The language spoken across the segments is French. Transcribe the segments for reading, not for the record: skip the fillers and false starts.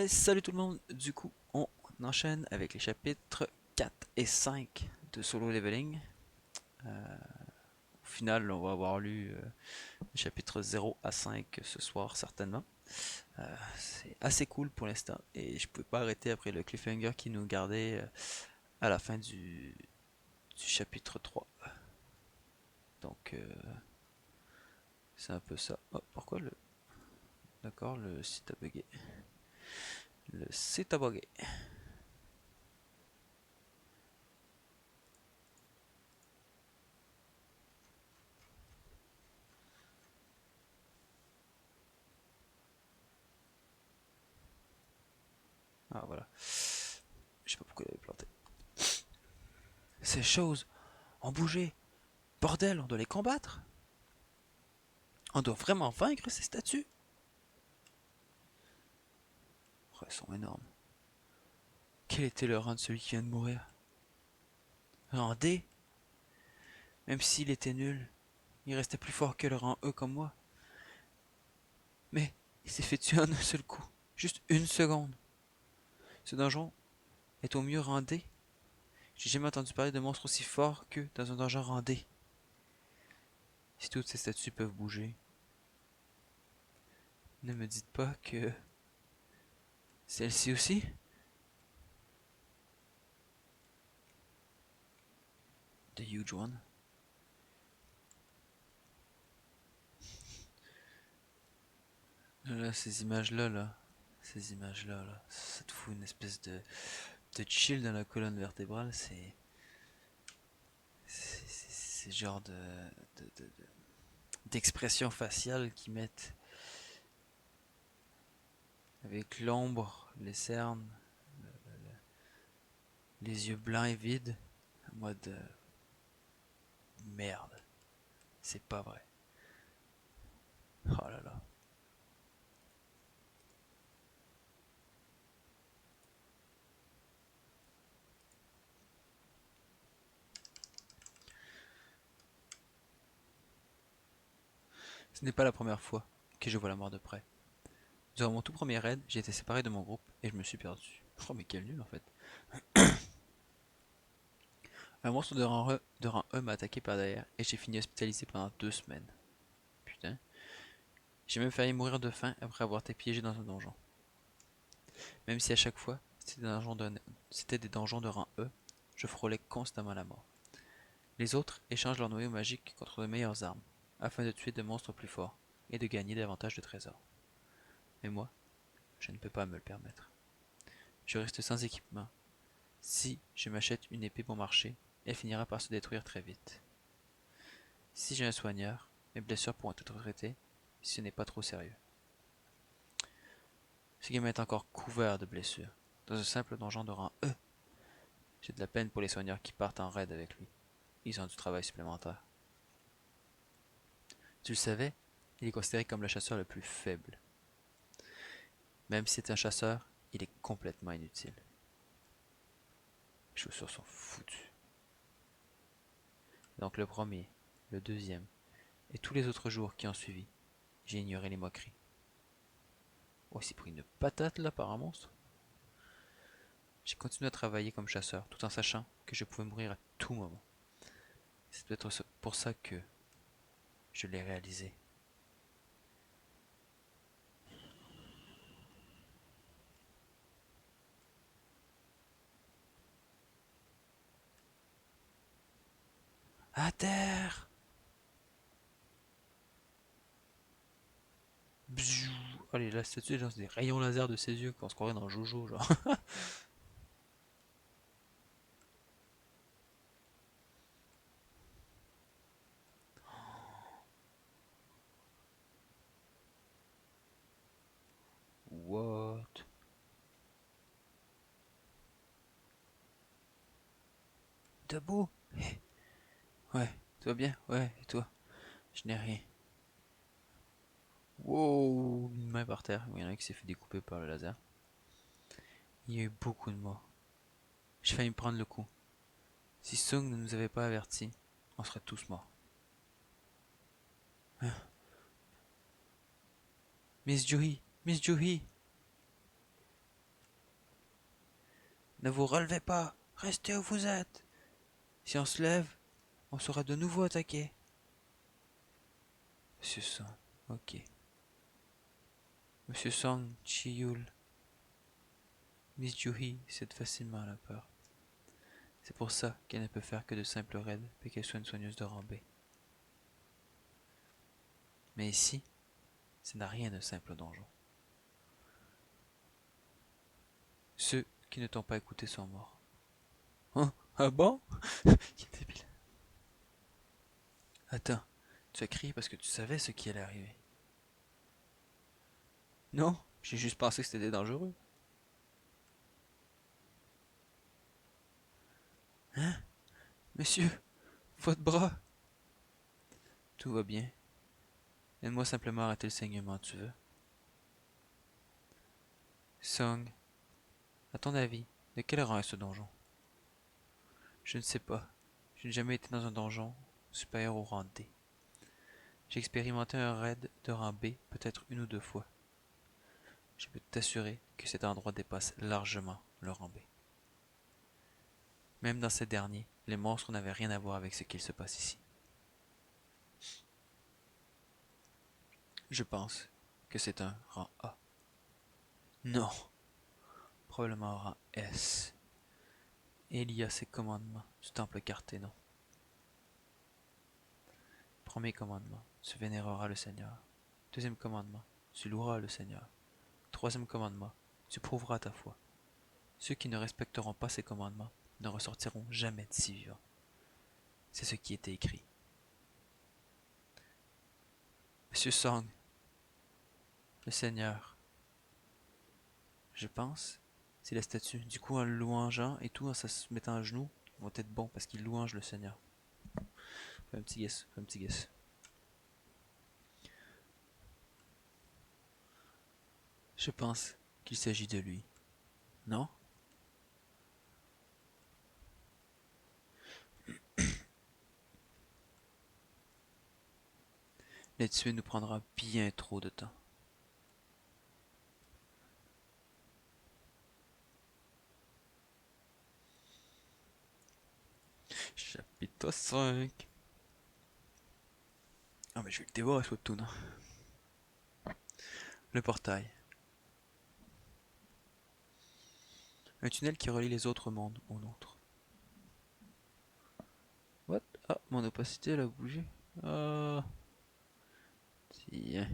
Salut tout le monde, du coup on enchaîne avec les chapitres 4 et 5 de Solo Leveling. Au final on va avoir lu les chapitres 0 à 5 ce soir certainement. C'est assez cool pour l'instant et je pouvais pas arrêter après le cliffhanger qui nous gardait à la fin du chapitre 3. Donc c'est un peu ça. Oh, pourquoi le... D'accord, le site a bugué. Le site a bugué. Ah voilà. Je sais pas pourquoi il avait planté. Ces choses ont bougé. Bordel, on doit les combattre. On doit vraiment vaincre ces statues. Oh, elles sont énormes. Quel était le rang de celui qui vient de mourir? Rang D? Même s'il était nul, il restait plus fort que le rang E comme moi. Mais il s'est fait tuer en un seul coup. Juste une seconde. Ce donjon est au mieux rang D. J'ai jamais entendu parler de monstres aussi forts que dans un donjon rang D. Si toutes ces statues peuvent bouger, ne me dites pas que celle-ci aussi? The huge one. Là, ces images-là, ces images-là, ça te fout une espèce de chill dans la colonne vertébrale. C'est genre d'expression faciale qu'ils mettent avec l'ombre, les cernes, les yeux blancs et vides, en mode merde, c'est pas vrai. Oh là là. Ce n'est pas la première fois que je vois la mort de près. Durant mon tout premier raid, j'ai été séparé de mon groupe et je me suis perdu. Oh mais quel nul en fait. Un monstre de rang E m'a attaqué par derrière et j'ai fini hospitalisé pendant 2 semaines. Putain. J'ai même failli mourir de faim après avoir été piégé dans un donjon. Même si à chaque fois c'était des donjons de rang E, je frôlais constamment la mort. Les autres échangent leurs noyaux magiques contre de meilleures armes, afin de tuer de monstres plus forts et de gagner davantage de trésors. Mais moi, je ne peux pas me le permettre. Je reste sans équipement. Si je m'achète une épée bon marché, elle finira par se détruire très vite. Si j'ai un soigneur, mes blessures pourront être traitées si ce n'est pas trop sérieux. Ce game est encore couvert de blessures. Dans un simple donjon de rang E, j'ai de la peine pour les soigneurs qui partent en raid avec lui. Ils ont du travail supplémentaire. Tu le savais? Il est considéré comme le chasseur le plus faible. Même si c'est un chasseur, il est complètement inutile. Les chaussures sont foutues. Donc le premier, le deuxième, et tous les autres jours qui ont suivi, j'ai ignoré les moqueries. Oh, il s'est pris une patate là par un monstre. J'ai continué à travailler comme chasseur, tout en sachant que je pouvais mourir à tout moment. C'est peut-être pour ça que je l'ai réalisé. À terre! Bzzou. Allez, la statue, genre, c'est des rayons laser de ses yeux qu'on se croirait dans Jojo, genre. What? Debout? Ouais, tout va bien? Ouais, et toi? Je n'ai rien. Wow, une main par terre. Il y en a un qui s'est fait découper par le laser. Il y a eu beaucoup de morts. J'ai failli me prendre le coup. Si Sung ne nous avait pas avertis, on serait tous morts. Miss Juhi! Miss Juhi! Ne vous relevez pas. Restez où vous êtes. Si on se lève, on sera de nouveau attaqué. Monsieur Song, ok. Monsieur Song, Chiyul, Miss Juhi cède facilement à la peur. C'est pour ça qu'elle ne peut faire que de simples raids et qu'elle soit une soigneuse de rang B. Mais ici, ça n'a rien de simple au donjon. Ceux qui ne t'ont pas écouté sont morts. Hein? Ah bon? Quel débile. Attends, tu as crié parce que tu savais ce qui allait arriver. Non, j'ai juste pensé que c'était dangereux. Hein? Monsieur, votre bras. Tout va bien. Aide-moi simplement à arrêter le saignement, tu veux. Song, à ton avis, de quel rang est ce donjon? Je ne sais pas. Je n'ai jamais été dans un donjon supérieur au rang D. J'ai expérimenté un raid de rang B peut-être une ou deux fois. Je peux t'assurer que cet endroit dépasse largement le rang B. Même dans ces derniers, les monstres n'avaient rien à voir avec ce qu'il se passe ici. Je pense que c'est un rang A. Non, probablement un rang S. Et il y a ces commandements du temple Carthénon. Premier commandement, tu vénéreras le Seigneur. Deuxième commandement, tu loueras le Seigneur. Troisième commandement, tu prouveras ta foi. Ceux qui ne respecteront pas ces commandements ne ressortiront jamais d'ici vivants. C'est ce qui était écrit. Monsieur Song, le Seigneur, je pense, c'est la statue. Du coup, en le louangeant et tout, en se mettant à genoux, ils vont être bons parce qu'ils louangent le Seigneur. Fais un petit guess, fais un petit guess. Je pense qu'il s'agit de lui. Non? Les tuer nous prendra bien trop de temps. Chapitre 5. Ah mais je vais le dévorer ce webtoon. Le portail. Un tunnel qui relie les autres mondes au nôtre. What? Ah, mon opacité elle a bougé. Ah, tiens.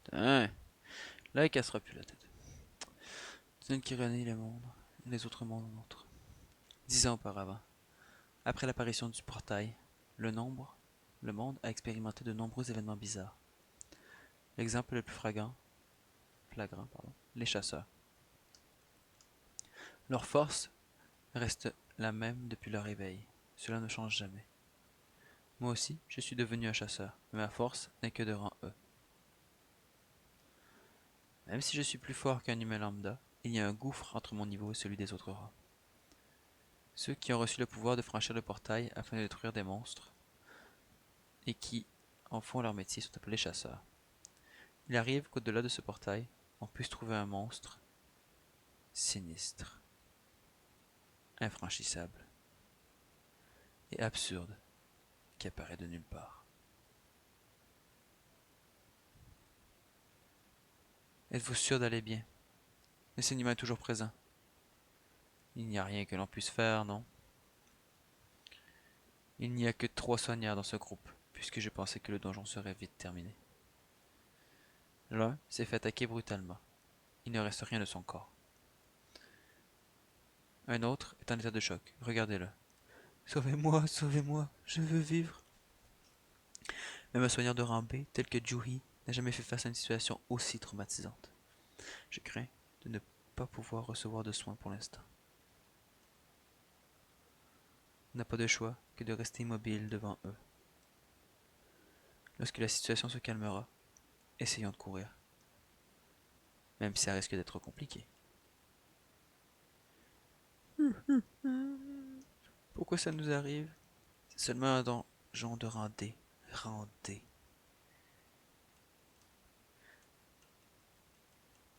Putain. Là, il cassera plus la tête. Tunnel qui relie les mondes, les autres mondes au nôtre. 10 ans auparavant, après l'apparition du portail, le monde a expérimenté de nombreux événements bizarres. L'exemple le plus flagrant, les chasseurs. Leur force reste la même depuis leur réveil. Cela ne change jamais. Moi aussi, je suis devenu un chasseur, mais ma force n'est que de rang E. Même si je suis plus fort qu'un humain lambda, il y a un gouffre entre mon niveau et celui des autres rangs. Ceux qui ont reçu le pouvoir de franchir le portail afin de détruire des monstres, et qui en font leur métier, sont appelés chasseurs. Il arrive qu'au-delà de ce portail, on puisse trouver un monstre sinistre, infranchissable et absurde qui apparaît de nulle part. Êtes-vous sûr d'aller bien? Le saignement est toujours présent. Il n'y a rien que l'on puisse faire, non? Il n'y a que 3 soigneurs dans ce groupe, puisque je pensais que le donjon serait vite terminé. L'un s'est fait attaquer brutalement. Il ne reste rien de son corps. Un autre est en état de choc. Regardez-le. Sauvez-moi, sauvez-moi, je veux vivre. Même un soigneur de rang B, tel que Juhi, n'a jamais fait face à une situation aussi traumatisante. Je crains de ne pas pouvoir recevoir de soins pour l'instant. On n'a pas de choix que de rester immobile devant eux. Lorsque la situation se calmera, essayons de courir. Même si ça risque d'être compliqué. Pourquoi ça nous arrive? Seulement un donjon de rang D. Rang D.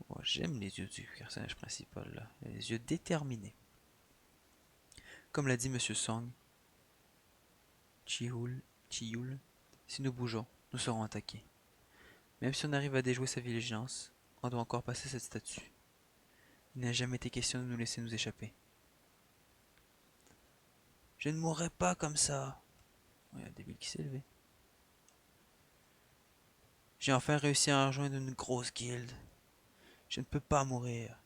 Oh, j'aime les yeux du personnage principal là. Il a les yeux déterminés. Comme l'a dit Monsieur Song, Chihul, Chihul, si nous bougeons, nous serons attaqués. Même si on arrive à déjouer sa vigilance, on doit encore passer cette statue. Il n'a jamais été question de nous laisser nous échapper. Je ne mourrai pas comme ça. Il y a un débile qui s'est levé. J'ai enfin réussi à rejoindre une grosse guilde. Je ne peux pas mourir.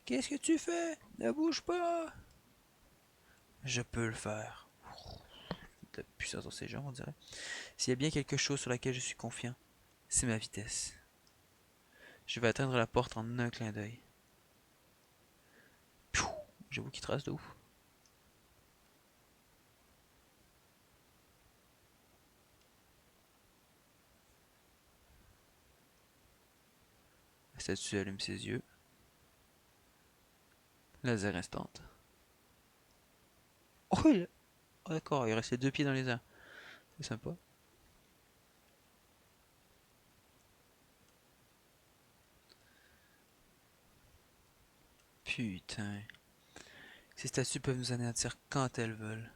Qu'est-ce que tu fais? Ne bouge pas. Je peux le faire. De la puissance dans ses jambes, on dirait. S'il y a bien quelque chose sur laquelle je suis confiant, c'est ma vitesse. Je vais atteindre la porte en un clin d'œil. J'avoue qu'il trace de ouf. La statue allume ses yeux. Laser instant. Oh, oh, d'accord, il restait 2 pieds dans les airs. C'est sympa. Putain. Ces statues peuvent nous anéantir quand elles veulent.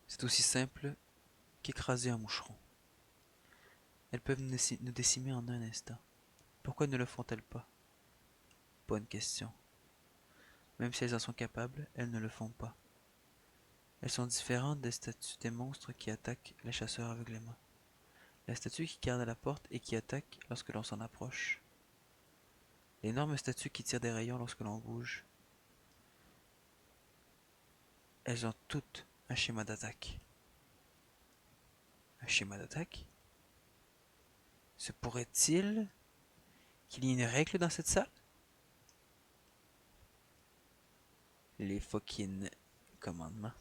C'est aussi simple qu'écraser un moucheron. Elles peuvent nous décimer en un instant. Pourquoi ne le font-elles pas? Bonne question. Même si elles en sont capables, elles ne le font pas. Elles sont différentes des statues des monstres qui attaquent les chasseurs aveuglément. La statue qui garde la porte et qui attaque lorsque l'on s'en approche. L'énorme statue qui tire des rayons lorsque l'on bouge. Elles ont toutes un schéma d'attaque. Un schéma d'attaque? Se pourrait-il qu'il y ait une règle dans cette salle? Les fucking commandements.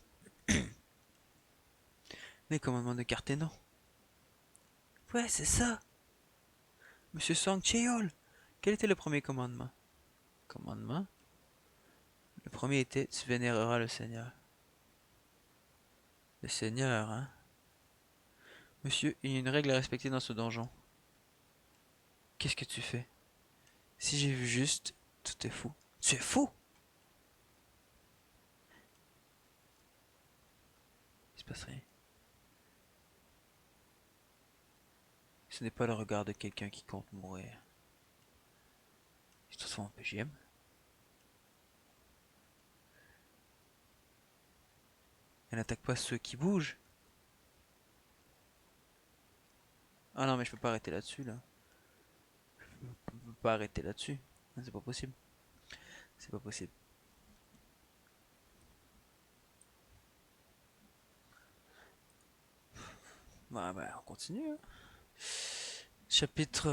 Les commandements de Carthénon. Ouais, c'est ça. Monsieur Song Cheol. Quel était le premier commandement? Commandement? Le premier était tu vénéreras le Seigneur. Le Seigneur, hein? Monsieur, il y a une règle à respecter dans ce donjon. Qu'est-ce que tu fais? Si j'ai vu juste, tout est fou. Tu es fou! Il se passe rien. Ce n'est pas le regard de quelqu'un qui compte mourir. C'est tout un PGM. Elle n'attaque pas ceux qui bougent. Ah non, mais je peux pas arrêter là-dessus, là. Je peux pas arrêter là-dessus. C'est pas possible. C'est pas possible. Bah, on continue, hein. Chapitre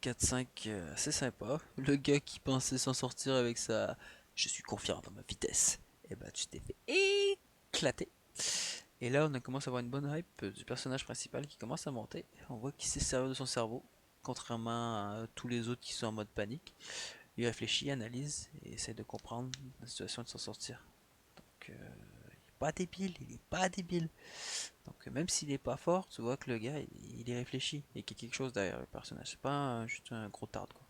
4-5, assez sympa. Le gars qui pensait s'en sortir avec sa je suis confiant dans ma vitesse. Et bah, tu t'es fait éclater. Et là, on commence à avoir une bonne hype du personnage principal qui commence à monter. On voit qu'il s'est servi de son cerveau, contrairement à tous les autres qui sont en mode panique. Il réfléchit, analyse et essaie de comprendre la situation et de s'en sortir. Donc, il est pas débile, il est pas débile. Donc, même s'il est pas fort, tu vois que le gars, il est réfléchi et qu'il y a quelque chose derrière le personnage. C'est pas juste un gros tarde, quoi.